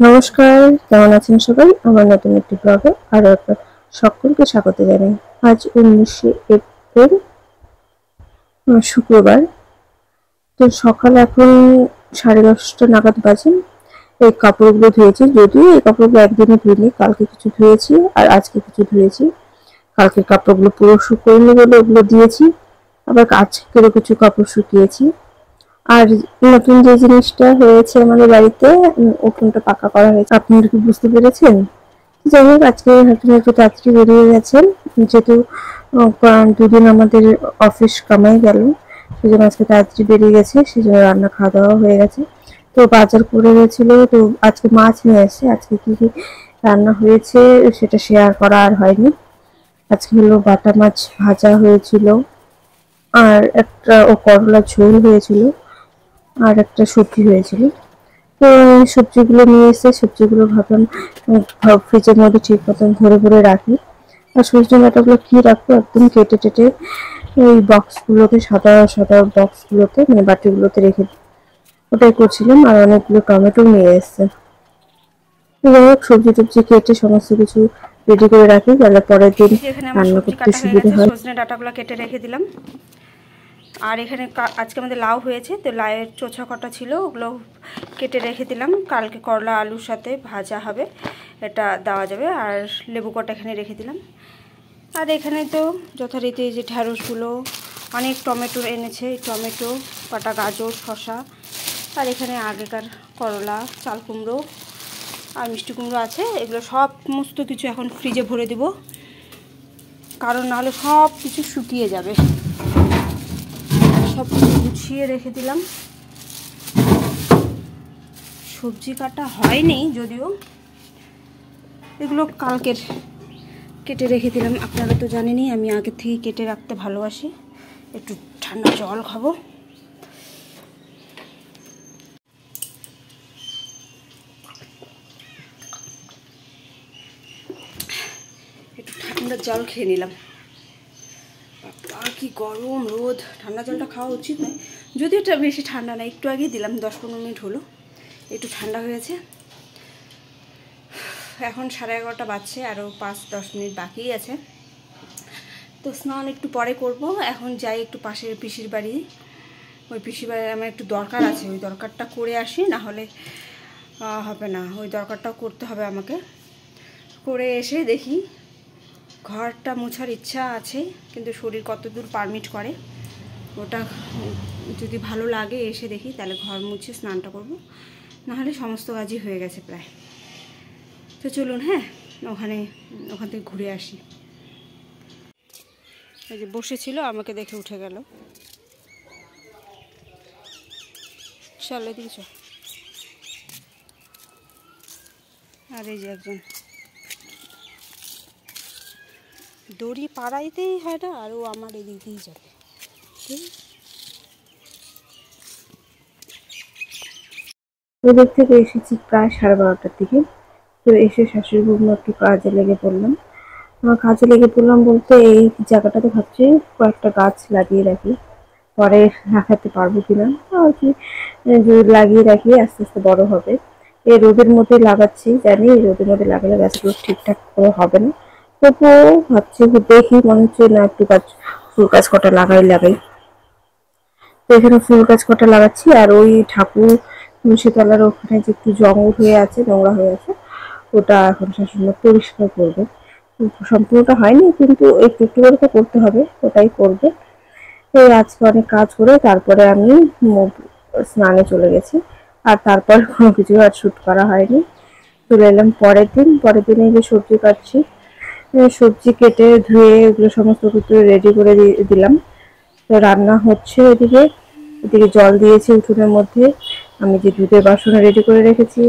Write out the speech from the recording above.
নমস্কার, কেমন আছেন সবাই? আমার নতুন একটি ব্লগে আরো একবার সকলকে স্বাগত জানাই। আজ 19শে এপ্রিল, শুক্রবার। তো সকাল এখন 10:30 নাগাদ বাজে। এই কাপড়গুলো ধুয়েছি, যদিও এই কাপড়গুলো একদিনে ধুইনি, কালকে কিছু ধুয়েছি আর আজকে কিছু ধুয়েছি। কালকের কাপড়গুলো পুরো শুকোয়নি বলে ওগুলো দিয়েছি, আবার আজকেরও কিছু কাপড় শুকিয়েছি। আর নতুন যে জিনিসটা হয়েছে আমাদের বাড়িতে, উঠোনটা পাকা করা হয়েছে। আপনারা কি বুঝতে পেরেছেন? যাই হোক, আজকে হাজবেন্ড একটু তাড়াতাড়ি বেরিয়ে গেছেন, যেহেতু দুদিন আমাদের অফিস কামাই গেল, সেজন্য আজকে তাড়াতাড়ি বেরিয়ে গেছে। সেজন্য রান্না খাওয়া দাওয়া হয়ে গেছে। তো বাজার করে গেছিল, তো আজকে মাছ নিয়ে এসেছে। আজকে কি কি রান্না হয়েছে সেটা শেয়ার করা আর হয়নি। আজকে হলো বাটা মাছ ভাজা হয়েছিল, আর একটা করলা ঝোল হয়েছিল, আর একটা সবজি হয়েছিল। তো সবজিগুলো নিয়ে এসে সবজিগুলো ভাবলাম ফ্রিজের মধ্যে ঠিক মতন ভরে ভরে রাখি। আর সজনে ডাঁটাগুলো কি রাখবো, একদম কেটে টেটে ওই বক্সগুলোতে, সাদা সাদা বক্সগুলোতে, মানে বাটিগুলোতে রেখে ওটাই করছিলাম। আর অনেকগুলো টমেটো নিয়ে এসছে। যাই হোক, সবজি টবজি কেটে সমস্ত কিছু রেডি করে রাখি, তাহলে পরের দিন রান্না করতে সুবিধা হয়। সজনে ডাঁটাগুলো কেটে রেখে দিলাম। আর এখানে আজকে আমাদের লাউ হয়েছে, তো লাউয়ের চোছা কটা ছিল, ওগুলো কেটে রেখে দিলাম। কালকে করলা আলুর সাথে ভাজা হবে, এটা দেওয়া যাবে। আর লেবু কটা এখানে রেখে দিলাম। আর এখানে তো যথারীতি যে ঢ্যাঁড়সগুলো, অনেক টমেটো এনেছে, টমেটো, কাটা গাজর, শসা, আর এখানে আগেকার করলা, চাল কুমড়ো আর মিষ্টি কুমড়ো আছে। এগুলো সমস্ত কিছু এখন ফ্রিজে ভরে দিব, কারণ নাহলে সব কিছু শুকিয়ে যাবে। সব কিছু গুছিয়ে রেখে দিলাম। সবজি কাটা হয়নি যদিও, এগুলো কালকের কেটে রেখে দিলাম। আপনারা তো জানেনই আমি আগে থেকে কেটে রাখতে ভালোবাসি। একটু ঠান্ডা জল খাবো। একটু ঠান্ডা জল খেয়ে নিলাম। আর কি গরম রোদ, ঠান্ডা জলটা খাওয়া উচিত নয়, যদিও এটা বেশি ঠান্ডা না। একটু আগেই দিলাম, 10-15 মিনিট হলো, একটু ঠান্ডা হয়েছে। এখন 11:30 বাজছে, আরও 5-10 মিনিট বাকি আছে। তো স্নান একটু পরে করব। এখন যাই একটু পাশের পিসির বাড়ি। ওই পিসির বাড়ি আমার একটু দরকার আছে, ওই দরকারটা করে আসি, না হলে হবে না। ওই দরকারটাও করতে হবে আমাকে। করে এসে দেখি, ঘরটা মোছার ইচ্ছা আছে, কিন্তু শরীর কতদূর পারমিট করে, ওটা যদি ভালো লাগে এসে দেখি, তাহলে ঘর মুছে স্নানটা করব। নাহলে সমস্ত কাজই হয়ে গেছে প্রায়। তো চলুন, হ্যাঁ, ওখান থেকে ঘুরে আসি। এই যে বসেছিল, আমাকে দেখে উঠে গেল। চল এদিকে চল। আর এই যে একজন, দড়ি পাড়াইতেই হয় না, আর ও আমার এদিক দিয়েই যাবে। ওদের থেকে এসেছি প্রায় 12:30টার দিকে। তো এসে শাশুড়ি বৌমা একটু কাজে লেগে পড়লাম। কাজে লেগে পড়লাম বলতে, এই জায়গাটাতে ভাবছি কয়েকটা গাছ লাগিয়ে রাখি, পরে লাগাতে পারবো কিনা আর কি, লাগিয়ে রাখি, আস্তে আস্তে বড় হবে। এই রোদের মধ্যে লাগাচ্ছি, জানি এই রোদের মধ্যে লাগালে গাছগুলো ঠিকঠাক করে হবে না। তবুও ভাবছি, দেখি, মনে হচ্ছে না একটু ফুল গাছ কটা লাগাই। তো এখানে ফুল গাছ কটা লাগাচ্ছি। আর ওই ঠাকুর তুলসীতলার ওখানে যে একটু জঙ্গল হয়ে আছে, নোংরা হয়ে আছে, ওটা এখন শাশুড়ি পরিষ্কার করবে। সম্পূর্ণটা হয়নি, কিন্তু একটু একটু করে তো করতে হবে, ওটাই করবে। এই আজকে অনেক কাজ করে তারপরে আমি স্নানে চলে গেছি। আর তারপর কোনো কিছু আর শ্যুট করা হয়নি। চলে এলাম পরের দিনে যে সবজি কাটছি, সবজি কেটে ধুয়ে এগুলো সমস্ত কিছু রেডি করে দিলাম। তো রান্না হচ্ছে, এদিকে জল দিয়েছি উঠোনের মধ্যে। আমি যে দুধের বাসন রেডি করে রেখেছি,